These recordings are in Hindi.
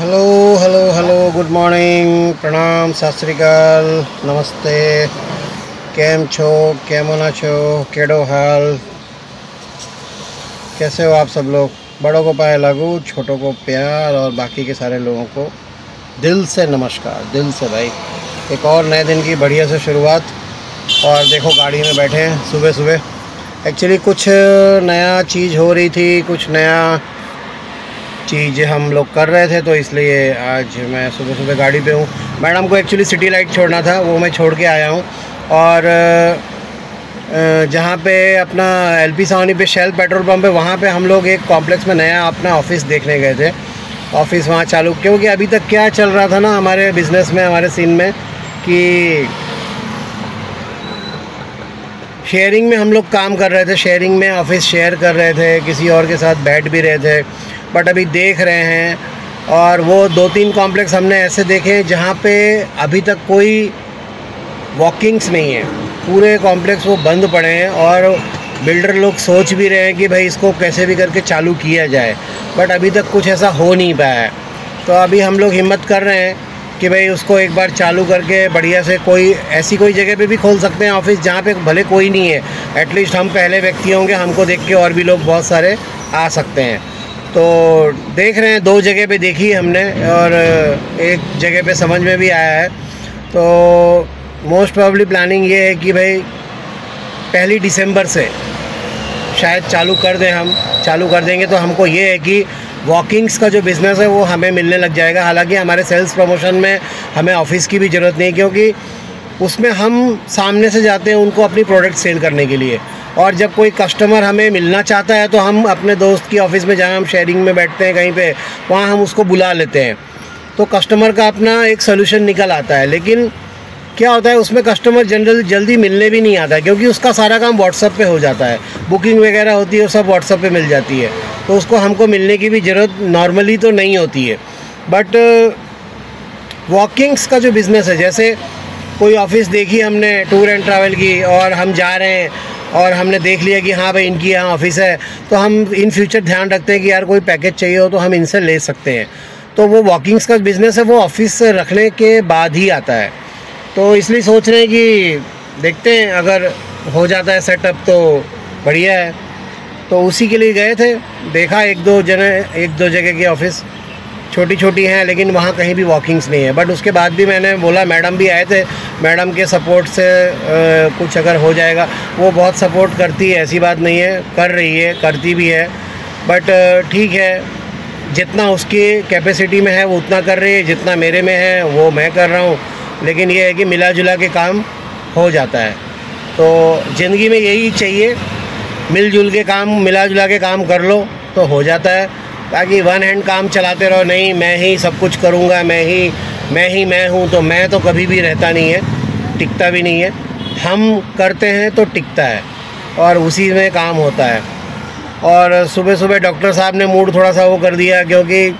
Hello hello hello good morning, प्रणाम, सत श्री अकाल, नमस्ते। केम छो, केमोना छो, केड़ो हाल, कैसे हो आप सब लोग। बड़ों को पाए लागू, छोटों को प्यार और बाकी के सारे लोगों को दिल से नमस्कार, दिल से भाई। एक और नए दिन की बढ़िया से शुरुआत। और देखो गाड़ी में बैठे हैं सुबह सुबह। एक्चुअली कुछ नया चीज़ हो रही थी, कुछ नया चीज़ हम लोग कर रहे थे, तो इसलिए आज मैं सुबह सुबह गाड़ी पे हूँ। मैडम को एक्चुअली सिटी लाइट छोड़ना था, वो मैं छोड़ के आया हूँ। और जहाँ पे अपना एलपी सावनी पे शेल पेट्रोल पंप है, वहाँ पे हम लोग एक कॉम्प्लेक्स में नया अपना ऑफिस देखने गए थे। ऑफिस वहाँ चालू, क्योंकि अभी तक क्या चल रहा था ना हमारे बिज़नेस में, हमारे सीन में, कि शेयरिंग में हम लोग काम कर रहे थे। शेयरिंग में ऑफिस शेयर कर रहे थे, किसी और के साथ बैठ भी रहे थे। बट अभी देख रहे हैं, और वो 2-3 कॉम्प्लेक्स हमने ऐसे देखे जहाँ पे अभी तक कोई वॉकिंग्स नहीं है। पूरे कॉम्प्लेक्स वो बंद पड़े हैं, और बिल्डर लोग सोच भी रहे हैं कि भाई इसको कैसे भी करके चालू किया जाए, बट अभी तक कुछ ऐसा हो नहीं पाया है। तो अभी हम लोग हिम्मत कर रहे हैं कि भाई उसको एक बार चालू करके बढ़िया से कोई ऐसी कोई जगह पे भी खोल सकते हैं ऑफिस, जहाँ पे भले कोई नहीं है, एटलीस्ट हम पहले व्यक्ति होंगे, हमको देख के और भी लोग बहुत सारे आ सकते हैं। तो देख रहे हैं, 2 जगह पे देखी हमने, और एक जगह पे समझ में भी आया है। तो मोस्ट प्रोबेबली प्लानिंग ये है कि भाई 1 दिसंबर से शायद चालू कर दें। हम चालू कर देंगे तो हमको ये है कि वॉकिंग्स का जो बिज़नेस है वो हमें मिलने लग जाएगा। हालांकि हमारे सेल्स प्रमोशन में हमें ऑफिस की भी ज़रूरत नहीं, क्योंकि उसमें हम सामने से जाते हैं उनको अपनी प्रोडक्ट सेल करने के लिए। और जब कोई कस्टमर हमें मिलना चाहता है तो हम अपने दोस्त की ऑफ़िस में, जहाँ हम शेयरिंग में बैठते हैं कहीं पे, वहाँ हम उसको बुला लेते हैं, तो कस्टमर का अपना एक सोल्यूशन निकल आता है। लेकिन क्या होता है, उसमें कस्टमर जनरल जल्दी मिलने भी नहीं आता है, क्योंकि उसका सारा काम व्हाट्सएप पे हो जाता है। बुकिंग वगैरह होती है, वो सब व्हाट्सएप पे मिल जाती है, तो उसको हमको मिलने की भी ज़रूरत नॉर्मली तो नहीं होती है। बट वॉकिंग्स का जो बिज़नेस है, जैसे कोई ऑफ़िस देखी हमने टूर एंड ट्रैवल की, और हम जा रहे हैं और हमने देख लिया कि हाँ भाई इनकी यहाँ ऑफ़िस है, तो हम इन फ्यूचर ध्यान रखते हैं कि यार कोई पैकेज चाहिए हो तो हम इनसे ले सकते हैं। तो वो वॉकिंग्स का बिज़नेस है, वो ऑफ़िस से रखने के बाद ही आता है। तो इसलिए सोच रहे हैं कि देखते हैं, अगर हो जाता है सेटअप तो बढ़िया है। तो उसी के लिए गए थे, देखा 1-2 जगह की ऑफ़िस छोटी छोटी हैं, लेकिन वहाँ कहीं भी वॉकिंग्स नहीं है। बट उसके बाद भी मैंने बोला, मैडम भी आए थे, मैडम के सपोर्ट से कुछ अगर हो जाएगा। वो बहुत सपोर्ट करती है, ऐसी बात नहीं है, कर रही है, करती भी है। बट ठीक है, जितना उसकी कैपेसिटी में है वो उतना कर रही है, जितना मेरे में है वो मैं कर रहा हूँ। लेकिन ये है कि मिला जुला के काम हो जाता है। तो ज़िंदगी में यही चाहिए, मिलजुल के काम, मिला जुला के काम कर लो तो हो जाता है। ताकि वन हैंड काम चलाते रहो, नहीं मैं ही सब कुछ करूँगा, मैं हूँ, तो मैं तो कभी भी रहता नहीं है, टिकता भी नहीं है। हम करते हैं तो टिकता है, और उसी में काम होता है। और सुबह सुबह डॉक्टर साहब ने मूड थोड़ा सा वो कर दिया, क्योंकि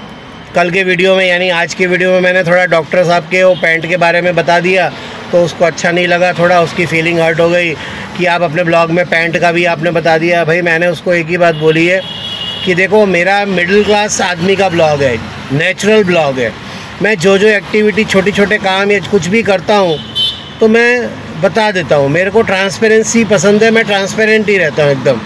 कल के वीडियो में, यानी आज के वीडियो में, मैंने थोड़ा डॉक्टर साहब के वो पैंट के बारे में बता दिया, तो उसको अच्छा नहीं लगा, थोड़ा उसकी फीलिंग हर्ट हो गई कि आप अपने ब्लॉग में पैंट का भी आपने बता दिया। भाई मैंने उसको एक ही बात बोली है कि देखो, मेरा मिडिल क्लास आदमी का ब्लॉग है, नेचुरल ब्लॉग है। मैं जो एक्टिविटी, छोटे छोटे काम या कुछ भी करता हूँ तो मैं बता देता हूँ। मेरे को ट्रांसपेरेंसी पसंद है, मैं ट्रांसपेरेंट ही रहता हूँ एकदम।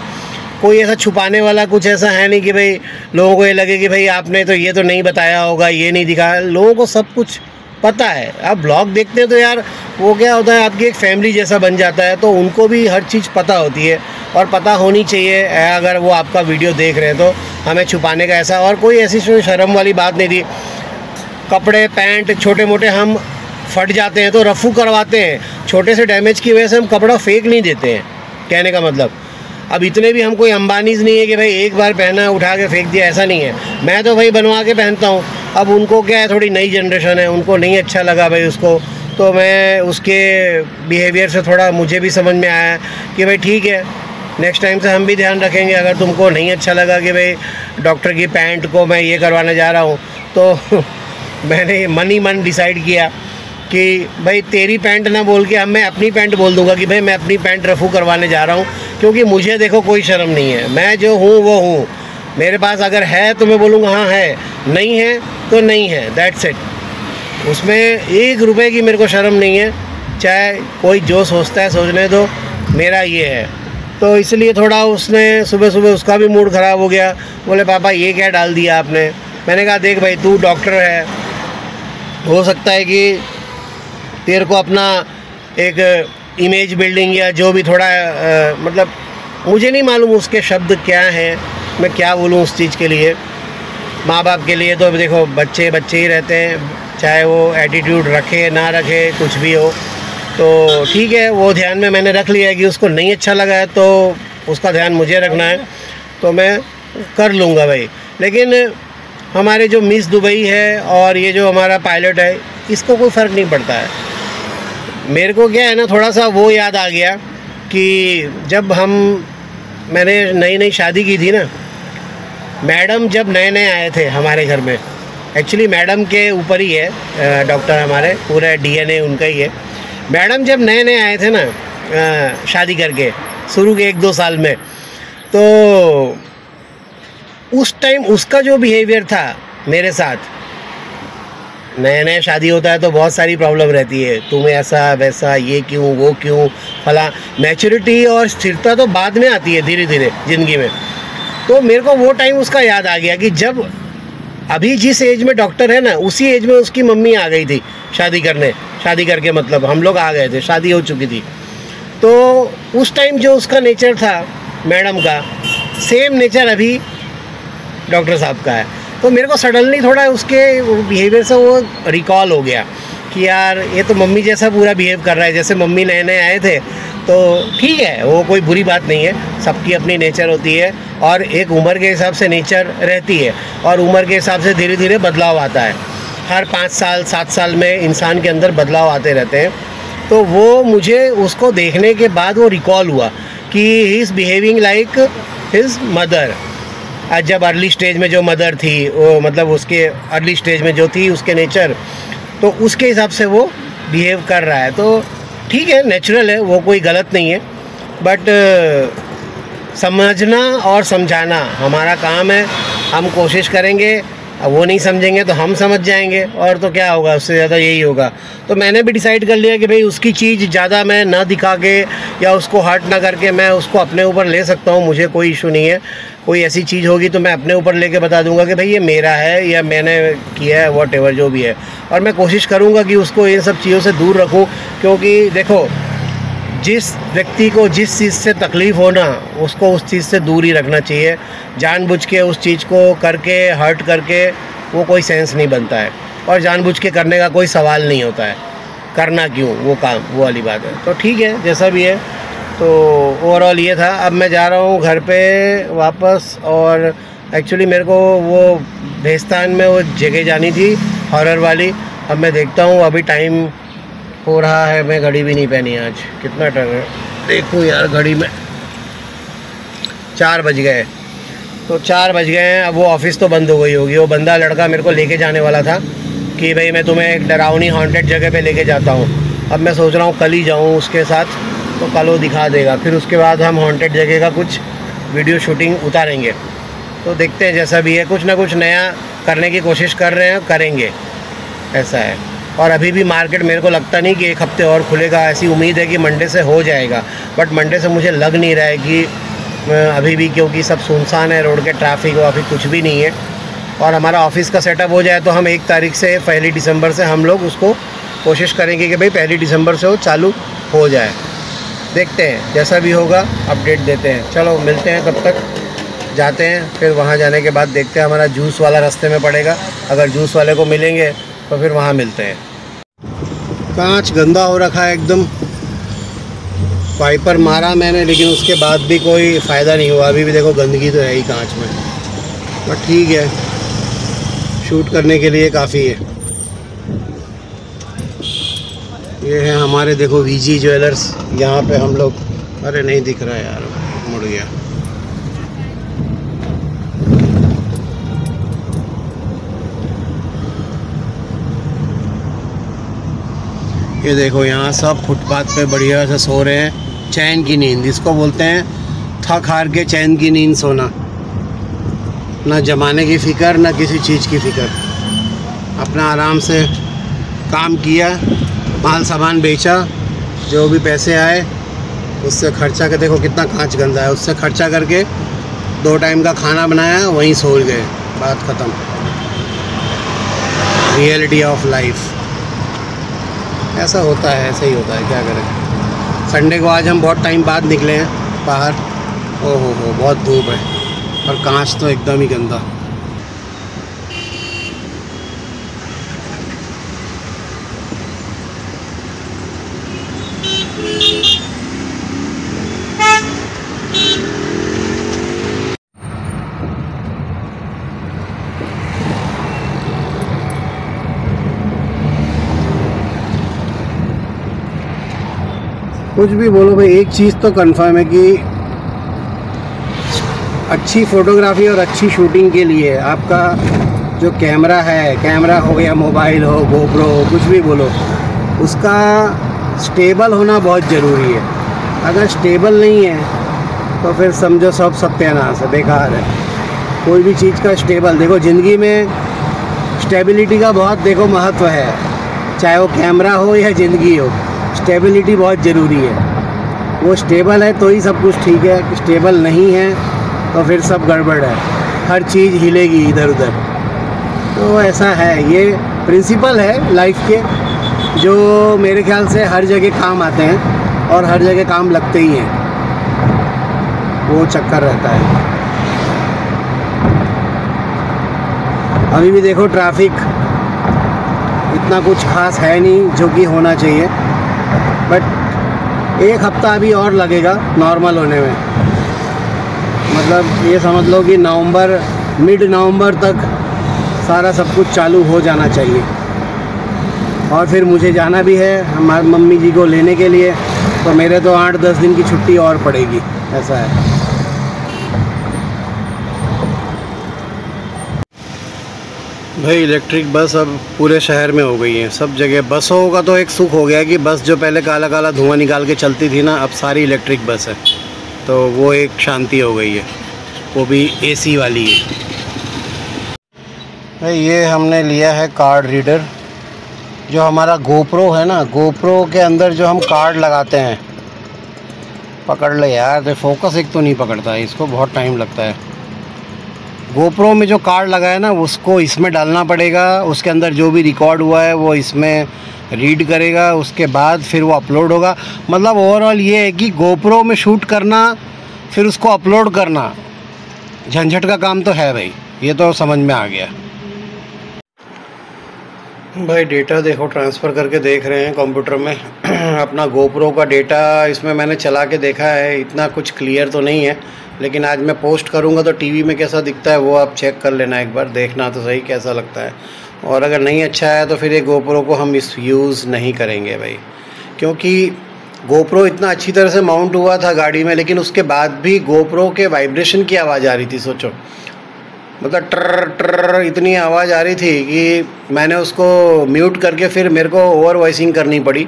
कोई ऐसा छुपाने वाला कुछ ऐसा है नहीं कि भाई लोगों को ये लगे कि भाई आपने तो ये तो नहीं बताया होगा, ये नहीं दिखाया। लोगों को सब कुछ पता है। आप ब्लॉग देखते हैं तो यार वो क्या होता है, आपकी एक फैमिली जैसा बन जाता है, तो उनको भी हर चीज़ पता होती है, और पता होनी चाहिए। अगर वो आपका वीडियो देख रहे हैं तो हमें छुपाने का ऐसा और कोई ऐसी शर्म वाली बात नहीं थी। कपड़े पैंट छोटे मोटे हम फट जाते हैं तो रफ़ू करवाते हैं, छोटे से डैमेज की वजह से हम कपड़ा फेंक नहीं देते हैं, कहने का मतलब। अब इतने भी हम कोई अंबानीज़ नहीं है कि भाई एक बार पहना उठा के फेंक दिया, ऐसा नहीं है। मैं तो भाई बनवा के पहनता हूँ। अब उनको क्या है, थोड़ी नई जनरेशन है, उनको नहीं अच्छा लगा भाई उसको, तो मैं उसके बिहेवियर से थोड़ा मुझे भी समझ में आया कि भाई ठीक है, नेक्स्ट टाइम से हम भी ध्यान रखेंगे। अगर तुमको नहीं अच्छा लगा कि भाई डॉक्टर की पैंट को मैं ये करवाने जा रहा हूँ, तो मैंने मन ही मन डिसाइड किया कि भाई तेरी पैंट ना बोल के अब मैं अपनी पैंट बोल दूंगा कि भाई मैं अपनी पैंट रफ़ू करवाने जा रहा हूँ। क्योंकि मुझे देखो कोई शर्म नहीं है, मैं जो हूँ वो हूँ। मेरे पास अगर है तो मैं बोलूँगा हाँ है, नहीं है तो नहीं है, दैट्स इट। उसमें 1 रुपए की मेरे को शर्म नहीं है, चाहे कोई जो सोचता है सोचने दो, मेरा ये है। तो इसलिए थोड़ा उसने सुबह सुबह उसका भी मूड ख़राब हो गया, बोले पापा ये क्या डाल दिया आपने। मैंने कहा देख भाई, तू डॉक्टर है, हो सकता है कि तेरे को अपना एक इमेज बिल्डिंग या जो भी थोड़ा मतलब मुझे नहीं मालूम उसके शब्द क्या हैं, मैं क्या बोलूँ उस चीज़ के लिए। माँ बाप के लिए तो देखो बच्चे बच्चे ही रहते हैं, चाहे वो एटीट्यूड रखे ना रखे कुछ भी हो, तो ठीक है, वो ध्यान में मैंने रख लिया है कि उसको नहीं अच्छा लगा है तो उसका ध्यान मुझे रखना है, तो मैं कर लूँगा भाई। लेकिन हमारे जो मिस दुबई है और ये जो हमारा पायलट है, इसको कोई फ़र्क नहीं पड़ता है। मेरे को क्या है ना, थोड़ा सा वो याद आ गया कि जब मैंने नई नई शादी की थी ना, मैडम जब नए नए आए थे हमारे घर में, एक्चुअली मैडम के ऊपर ही है डॉक्टर, हमारे पूरा DNA उनका ही है। मैडम जब नए नए आए थे ना शादी करके शुरू के 1-2 साल में, तो उस टाइम उसका जो बिहेवियर था मेरे साथ, नया नया शादी होता है तो बहुत सारी प्रॉब्लम रहती है, तुम्हें ऐसा वैसा, ये क्यों वो क्यों फला। मैच्योरिटी और स्थिरता तो बाद में आती है धीरे धीरे ज़िंदगी में। तो मेरे को वो टाइम उसका याद आ गया कि जब अभी जिस एज में डॉक्टर है ना, उसी एज में उसकी मम्मी आ गई थी शादी करके, मतलब हम लोग आ गए थे, शादी हो चुकी थी। तो उस टाइम जो उसका नेचर था मैडम का, सेम नेचर अभी डॉक्टर साहब का है। तो मेरे को सडनली थोड़ा उसके बिहेवियर से वो रिकॉल हो गया कि यार ये तो मम्मी जैसा पूरा बिहेव कर रहा है, जैसे मम्मी नए नए आए थे। तो ठीक है, वो कोई बुरी बात नहीं है, सबकी अपनी नेचर होती है और एक उम्र के हिसाब से नेचर रहती है और उम्र के हिसाब से धीरे धीरे बदलाव आता है। हर 5 साल 7 साल में इंसान के अंदर बदलाव आते रहते हैं। तो वो मुझे उसको देखने के बाद वो रिकॉल हुआ कि he is behaving like his mother. आज जब अर्ली स्टेज में जो मदर थी, वो मतलब उसके अर्ली स्टेज में जो थी उसके नेचर, तो उसके हिसाब से वो बिहेव कर रहा है। तो ठीक है, नेचुरल है, वो कोई गलत नहीं है, बट समझना और समझाना हमारा काम है। हम कोशिश करेंगे, वो नहीं समझेंगे तो हम समझ जाएंगे, और तो क्या होगा, उससे ज़्यादा यही होगा। तो मैंने भी डिसाइड कर लिया कि भाई उसकी चीज़ ज़्यादा मैं ना दिखा के या उसको हर्ट ना करके मैं उसको अपने ऊपर ले सकता हूँ, मुझे कोई इशू नहीं है। कोई ऐसी चीज़ होगी तो मैं अपने ऊपर लेके बता दूंगा कि भाई ये मेरा है या मैंने किया है, वॉट एवर जो भी है। और मैं कोशिश करूँगा कि उसको इन सब चीज़ों से दूर रखूँ, क्योंकि देखो जिस व्यक्ति को जिस चीज़ से तकलीफ़ हो ना, उसको उस चीज़ से दूर ही रखना चाहिए। जानबूझ के उस चीज़ को करके हर्ट करके वो कोई सेंस नहीं बनता है, और जानबूझ के करने का कोई सवाल नहीं होता है, करना क्यों वो काम, वो वाली बात है। तो ठीक है, जैसा भी है। तो ओवरऑल ये था। अब मैं जा रहा हूँ घर पे वापस, और एक्चुअली मेरे को वो भेस्तान में वो जगह जानी थी हॉरर वाली। अब मैं देखता हूँ, अभी टाइम हो रहा है, मैं घड़ी भी नहीं पहनी आज, कितना टाइम है देखूँ यार घड़ी में, 4 बज गए। तो 4 बज गए हैं, अब वो ऑफिस तो बंद हो गई होगी। वो बंदा लड़का मेरे को लेके जाने वाला था कि भाई मैं तुम्हें एक डरावनी हॉन्टेड जगह पे लेके जाता हूँ। अब मैं सोच रहा हूँ कल ही जाऊँ उसके साथ, तो कल वो दिखा देगा, फिर उसके बाद हम हॉन्टेड जगह का कुछ वीडियो शूटिंग उतारेंगे। तो देखते हैं, जैसा भी है, कुछ ना कुछ नया करने की कोशिश कर रहे हैं, करेंगे, ऐसा है। और अभी भी मार्केट मेरे को लगता नहीं कि 1 हफ्ते और खुलेगा, ऐसी उम्मीद है कि मंडे से हो जाएगा, बट मंडे से मुझे लग नहीं रहा है कि अभी भी, क्योंकि सब सुनसान है, रोड के ट्रैफिक अभी कुछ भी नहीं है। और हमारा ऑफिस का सेटअप हो जाए तो हम 1 तारीख से 1 दिसंबर से हम लोग उसको कोशिश करेंगे कि भाई 1 दिसंबर से वो चालू हो जाए। देखते हैं, जैसा भी होगा अपडेट देते हैं। चलो मिलते हैं, तब तक जाते हैं। फिर वहाँ जाने के बाद देखते हैं, हमारा जूस वाला रास्ते में पड़ेगा, अगर जूस वाले को मिलेंगे तो फिर वहाँ मिलते हैं। कांच गंदा हो रखा है एकदम, वाइपर मारा मैंने, लेकिन उसके बाद भी कोई फ़ायदा नहीं हुआ। अभी भी देखो गंदगी तो है ही कांच में, बट ठीक है, शूट करने के लिए काफ़ी है। ये है हमारे, देखो VG ज्वेलर्स, यहाँ पे हम लोग, अरे नहीं दिख रहा यार, मुड़ गया। ये देखो यहाँ सब फुटपाथ पे बढ़िया से सो रहे हैं, चैन की नींद इसको बोलते हैं, थक हार के चैन की नींद सोना, ना जमाने की फ़िक्र ना किसी चीज़ की फ़िक्र। अपना आराम से काम किया, माल सामान बेचा, जो भी पैसे आए उससे खर्चा कर, देखो कितना कांच गंदा है, उससे खर्चा करके 2 टाइम का खाना बनाया, वहीं सो गए, बात ख़त्म। रियलिटी ऑफ लाइफ ऐसा होता है, ऐसा ही होता है, क्या करें। संडे को आज हम बहुत टाइम बाद निकले हैं बाहर। ओहो हो, बहुत धूप है और कांच तो एकदम ही गंदा। कुछ भी बोलो भाई, एक चीज़ तो कंफर्म है कि अच्छी फ़ोटोग्राफी और अच्छी शूटिंग के लिए आपका जो कैमरा है, कैमरा हो या मोबाइल हो, गोप्रो हो, कुछ भी बोलो, उसका स्टेबल होना बहुत ज़रूरी है। अगर स्टेबल नहीं है तो फिर समझो सब सत्यानाश है, बेकार है। कोई भी चीज़ का स्टेबल, देखो ज़िंदगी में स्टेबिलिटी का बहुत देखो महत्व है, चाहे वो कैमरा हो या ज़िंदगी हो, स्टेबिलिटी बहुत ज़रूरी है। वो स्टेबल है तो ही सब कुछ ठीक है, स्टेबल नहीं है तो फिर सब गड़बड़ है, हर चीज़ हिलेगी इधर उधर। तो ऐसा है, ये प्रिंसिपल है लाइफ के, जो मेरे ख्याल से हर जगह काम आते हैं और हर जगह काम लगते ही हैं, वो चक्कर रहता है। अभी भी देखो ट्रैफिक इतना कुछ खास है नहीं जो कि होना चाहिए, बट 1 हफ्ता अभी और लगेगा नॉर्मल होने में। मतलब ये समझ लो कि नवंबर, मिड नवंबर तक सारा सब कुछ चालू हो जाना चाहिए। और फिर मुझे जाना भी है हमारी मम्मी जी को लेने के लिए, तो मेरे तो 8-10 दिन की छुट्टी और पड़ेगी, ऐसा है। भाई इलेक्ट्रिक बस अब पूरे शहर में हो गई है, सब जगह बसों का तो एक सुख हो गया कि बस जो पहले काला काला धुआं निकाल के चलती थी ना, अब सारी इलेक्ट्रिक बस है, तो वो एक शांति हो गई है, वो भी एसी वाली है। भाई ये हमने लिया है कार्ड रीडर, जो हमारा गोप्रो है ना, गोप्रो के अंदर जो हम कार्ड लगाते हैं, पकड़ ले यार, फोकस एक तो नहीं पकड़ता है, इसको बहुत टाइम लगता है। गोप्रो में जो कार्ड लगा है ना, उसको इसमें डालना पड़ेगा, उसके अंदर जो भी रिकॉर्ड हुआ है वो इसमें रीड करेगा, उसके बाद फिर वो अपलोड होगा। मतलब ओवरऑल ये है कि गोप्रो में शूट करना फिर उसको अपलोड करना झंझट का काम तो है भाई, ये तो समझ में आ गया। भाई डेटा देखो ट्रांसफ़र करके देख रहे हैं कंप्यूटर में अपना गोप्रो का डेटा इसमें मैंने चला के देखा है, इतना कुछ क्लियर तो नहीं है, लेकिन आज मैं पोस्ट करूंगा तो टीवी में कैसा दिखता है वो आप चेक कर लेना, एक बार देखना तो सही कैसा लगता है। और अगर नहीं अच्छा है तो फिर ये गोप्रो को हम इस यूज़ नहीं करेंगे भाई, क्योंकि गोप्रो इतना अच्छी तरह से माउंट हुआ था गाड़ी में, लेकिन उसके बाद भी गोप्रो के वाइब्रेशन की आवाज़ आ रही थी, सोचो, मतलब ट्र ट्र इतनी आवाज़ आ रही थी कि मैंने उसको म्यूट करके फिर मेरे को ओवर वॉइसिंग करनी पड़ी।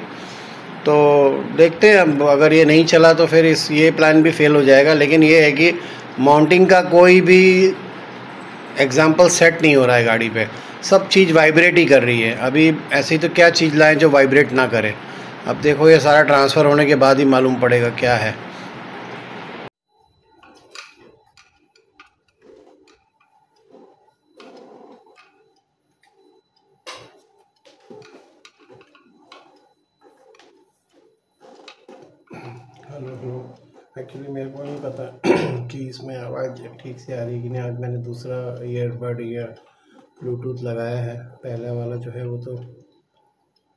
तो देखते हैं अब, अगर ये नहीं चला तो फिर ये प्लान भी फेल हो जाएगा। लेकिन ये है कि माउंटिंग का कोई भी एग्जाम्पल सेट नहीं हो रहा है गाड़ी पे, सब चीज़ वाइब्रेट ही कर रही है। अभी ऐसी तो क्या चीज़ लाएं जो वाइब्रेट ना करे। अब देखो ये सारा ट्रांसफ़र होने के बाद ही मालूम पड़ेगा क्या है। हेलो, एक्चुअली मेरे को नहीं पता कि इसमें आवाज़ ठीक से आ रही है कि नहीं। आज मैंने दूसरा ईयरबड या ब्लूटूथ लगाया है, पहले वाला जो है वो तो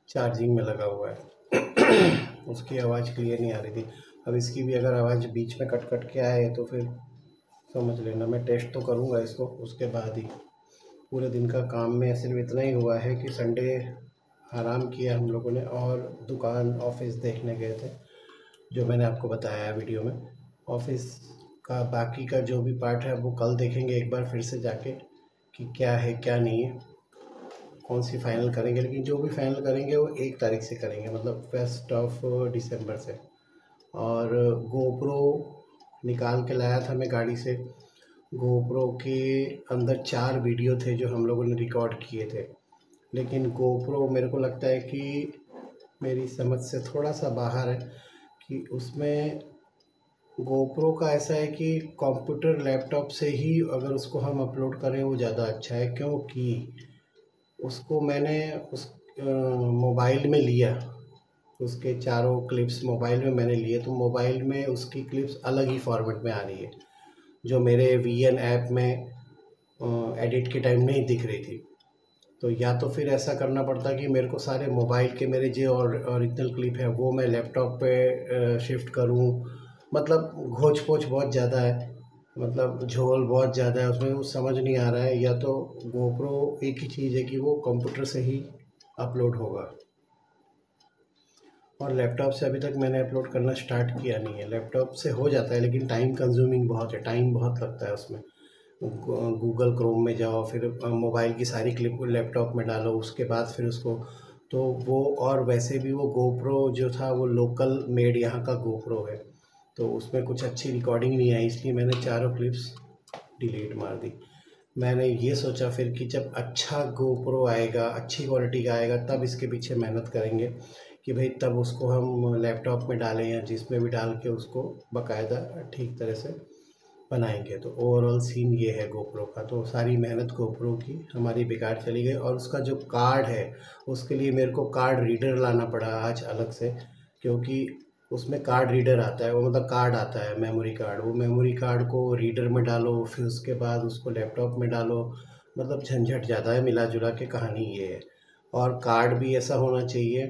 चार्जिंग में लगा हुआ है उसकी आवाज़ क्लियर नहीं आ रही थी। अब इसकी भी अगर आवाज़ बीच में कट कट के आए तो फिर समझ लेना। मैं टेस्ट तो करूँगा इसको, उसके बाद ही। पूरे दिन का काम में सिर्फ इतना ही हुआ है कि संडे आराम किया हम लोगों ने और दुकान ऑफिस देखने गए थे, जो मैंने आपको बताया है वीडियो में। ऑफिस का बाकी का जो भी पार्ट है वो कल देखेंगे एक बार फिर से जाके कि क्या है क्या नहीं है, कौन सी फ़ाइनल करेंगे। लेकिन जो भी फाइनल करेंगे वो 1 तारीख से करेंगे, मतलब 1 दिसंबर से। और गोप्रो निकाल के लाया था मैं गाड़ी से। गोप्रो के अंदर 4 वीडियो थे जो हम लोगों ने रिकॉर्ड किए थे, लेकिन गोप्रो मेरे को लगता है कि मेरी समझ से थोड़ा सा बाहर है कि उसमें गोप्रो का ऐसा है कि कंप्यूटर लैपटॉप से ही अगर उसको हम अपलोड करें वो ज़्यादा अच्छा है, क्योंकि उसको मैंने उस मोबाइल में लिया, उसके चारों क्लिप्स मोबाइल में मैंने लिए, तो मोबाइल में उसकी क्लिप्स अलग ही फॉर्मेट में आ रही है जो मेरे वीएन ऐप में एडिट के टाइम नहीं दिख रही थी। तो या तो फिर ऐसा करना पड़ता कि मेरे को सारे मोबाइल के मेरे जो ओरिजिनल क्लिप है वो मैं लैपटॉप पे शिफ्ट करूं, मतलब घोच पोच बहुत ज़्यादा है, मतलब झोल बहुत ज़्यादा है उसमें, वो समझ नहीं आ रहा है। या तो गोप्रो एक ही चीज़ है कि वो कंप्यूटर से ही अपलोड होगा, और लैपटॉप से अभी तक मैंने अपलोड करना स्टार्ट किया नहीं है। लैपटॉप से हो जाता है लेकिन टाइम कंज्यूमिंग बहुत है, टाइम बहुत लगता है उसमें। गूगल क्रोम में जाओ, फिर मोबाइल की सारी क्लिप लैपटॉप में डालो, उसके बाद फिर उसको, तो वो, और वैसे भी वो गोप्रो जो था वो लोकल मेड यहाँ का गोप्रो है, तो उसमें कुछ अच्छी रिकॉर्डिंग नहीं आई, इसलिए मैंने चारों क्लिप्स डिलीट मार दी। मैंने ये सोचा फिर कि जब अच्छा गोप्रो आएगा, अच्छी क्वालिटी का आएगा, तब इसके पीछे मेहनत करेंगे कि भाई तब उसको हम लैपटॉप में डालें या जिसमें भी डाल के उसको बाकायदा ठीक तरह से बनाएंगे। तो ओवरऑल सीन ये है गोप्रो का। तो सारी मेहनत गोप्रो की हमारी बेकार चली गई, और उसका जो कार्ड है उसके लिए मेरे को कार्ड रीडर लाना पड़ा आज अलग से, क्योंकि उसमें कार्ड रीडर आता है, वो मतलब कार्ड आता है मेमोरी कार्ड, वो मेमोरी कार्ड को रीडर में डालो, फिर उसके बाद उसको लैपटॉप में डालो, मतलब झंझट ज़्यादा है। मिला जुला के कहानी ये है। और कार्ड भी ऐसा होना चाहिए,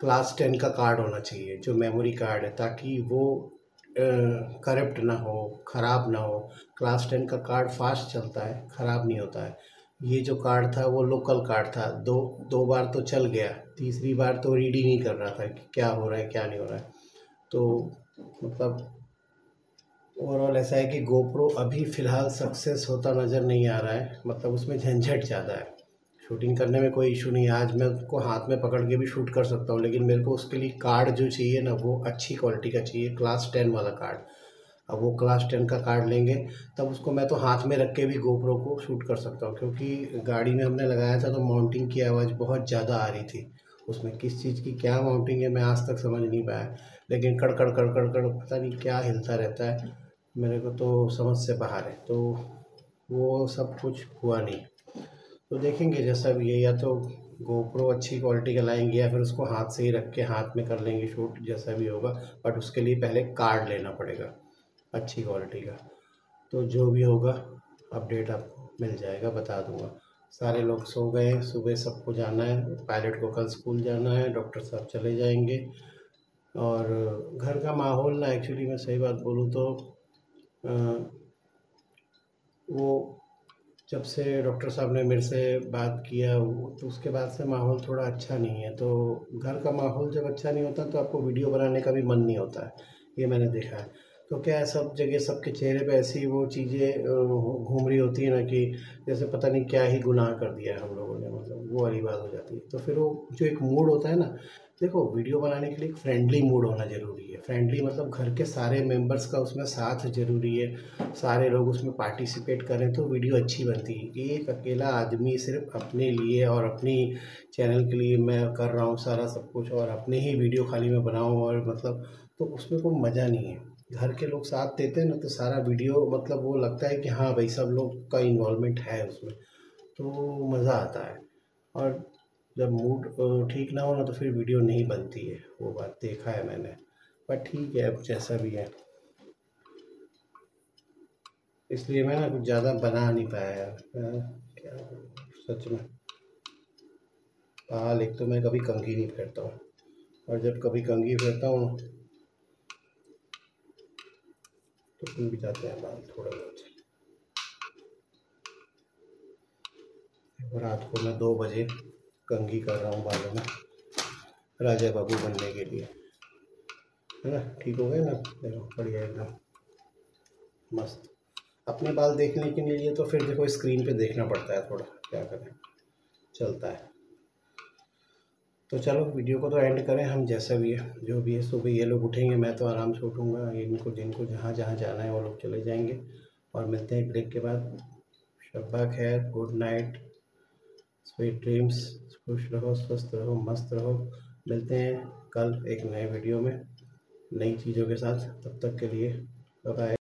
क्लास 10 का कार्ड होना चाहिए जो मेमोरी कार्ड है, ताकि वो करप्ट ना हो, ख़राब ना हो। क्लास 10 का कार्ड फास्ट चलता है, ख़राब नहीं होता है। ये जो कार्ड था वो लोकल कार्ड था, दो दो बार तो चल गया, तीसरी बार तो रीड ही नहीं कर रहा था कि क्या हो रहा है क्या नहीं हो रहा है। तो मतलब ओवरऑल ऐसा है कि गोप्रो अभी फ़िलहाल सक्सेस होता नज़र नहीं आ रहा है, मतलब उसमें झंझट ज़्यादा है। शूटिंग करने में कोई इशू नहीं है, आज मैं उसको हाथ में पकड़ के भी शूट कर सकता हूँ, लेकिन मेरे को उसके लिए कार्ड जो चाहिए ना वो अच्छी क्वालिटी का चाहिए, क्लास 10 वाला कार्ड। अब वो क्लास 10 का कार्ड लेंगे तब उसको मैं तो हाथ में रख के भी गोप्रो को शूट कर सकता हूँ, क्योंकि गाड़ी में हमने लगाया था तो माउंटिंग की आवाज़ बहुत ज़्यादा आ रही थी। उसमें किस चीज़ की क्या माउंटिंग है मैं आज तक समझ नहीं पाया, लेकिन कड़ कड़ कड़ कड़ कड़ पता नहीं क्या हिलता रहता है, मेरे को तो समझ से बाहर है। तो वो सब कुछ हुआ नहीं। तो देखेंगे जैसा भी है, या तो गोप्रो अच्छी क्वालिटी का लाएंगे या फिर उसको हाथ से ही रख के हाथ में कर लेंगे शूट, जैसा भी होगा। बट उसके लिए पहले कार्ड लेना पड़ेगा अच्छी क्वालिटी का। तो जो भी होगा अपडेट आपको मिल जाएगा, बता दूंगा। सारे लोग सो गए हैं, सुबह सबको जाना है, पायलट को कल स्कूल जाना है, डॉक्टर साहब चले जाएंगे। और घर का माहौल ना, एक्चुअली मैं सही बात बोलूँ तो अ, वो जब से डॉक्टर साहब ने मेरे से बात किया तो उसके बाद से माहौल थोड़ा अच्छा नहीं है। तो घर का माहौल जब अच्छा नहीं होता तो आपको वीडियो बनाने का भी मन नहीं होता है, ये मैंने देखा है। तो क्या है, सब जगह सबके चेहरे पे ऐसी वो चीज़ें घूम रही होती है ना कि जैसे पता नहीं क्या ही गुनाह कर दिया है हम लोगों ने, मतलब वो वाली बात हो जाती है। तो फिर वो जो एक मूड होता है ना, देखो वीडियो बनाने के लिए एक फ्रेंडली मूड होना ज़रूरी है। फ्रेंडली मतलब घर के सारे मेंबर्स का उसमें साथ ज़रूरी है, सारे लोग उसमें पार्टिसिपेट करें तो वीडियो अच्छी बनती है। एक अकेला आदमी सिर्फ अपने लिए और अपनी चैनल के लिए मैं कर रहा हूँ सारा सब कुछ, और अपने ही वीडियो खाली मैं बनाऊँ और मतलब, तो उसमें कोई मज़ा नहीं है। घर के लोग साथ देते हैं ना तो सारा वीडियो मतलब वो लगता है कि हाँ भाई सब लोग का इन्वॉल्वमेंट है उसमें, तो मज़ा आता है। और जब मूड ठीक ना हो ना तो फिर वीडियो नहीं बनती है, वो बात देखा है मैंने। पर ठीक है, अब जैसा भी है, इसलिए मैं ना कुछ ज़्यादा बना नहीं पाया यार। क्या सच में, हाँ, एक तो मैं कभी कंघी नहीं फेरता हूँ, और जब कभी कंघी फेरता हूँ तो खुल भी जाते हैं बाल थोड़ा बहुत। रात को मैं 2 बजे कंघी कर रहा हूँ बालों में, राजा बाबू बनने के लिए, है ना। ठीक हो गए ना, देखो बढ़िया एकदम मस्त। अपने बाल देखने के लिए तो फिर देखो स्क्रीन पे देखना पड़ता है थोड़ा, क्या करें, चलता है। तो चलो वीडियो को तो एंड करें हम, जैसा भी है जो भी है। सुबह ये लोग उठेंगे, मैं तो आराम से उठूँगा, इनको जिनको जहाँ जहाँ जाना है वो लोग चले जाएंगे। और मिलते हैं ब्रेक के बाद। शब्बा खैर, गुड नाइट। स्वीट ड्रीम्स, खुश रहो, स्वस्थ रहो, मस्त रहो। मिलते हैं कल एक नए वीडियो में नई चीज़ों के साथ। तब तक के लिए बाय बाय।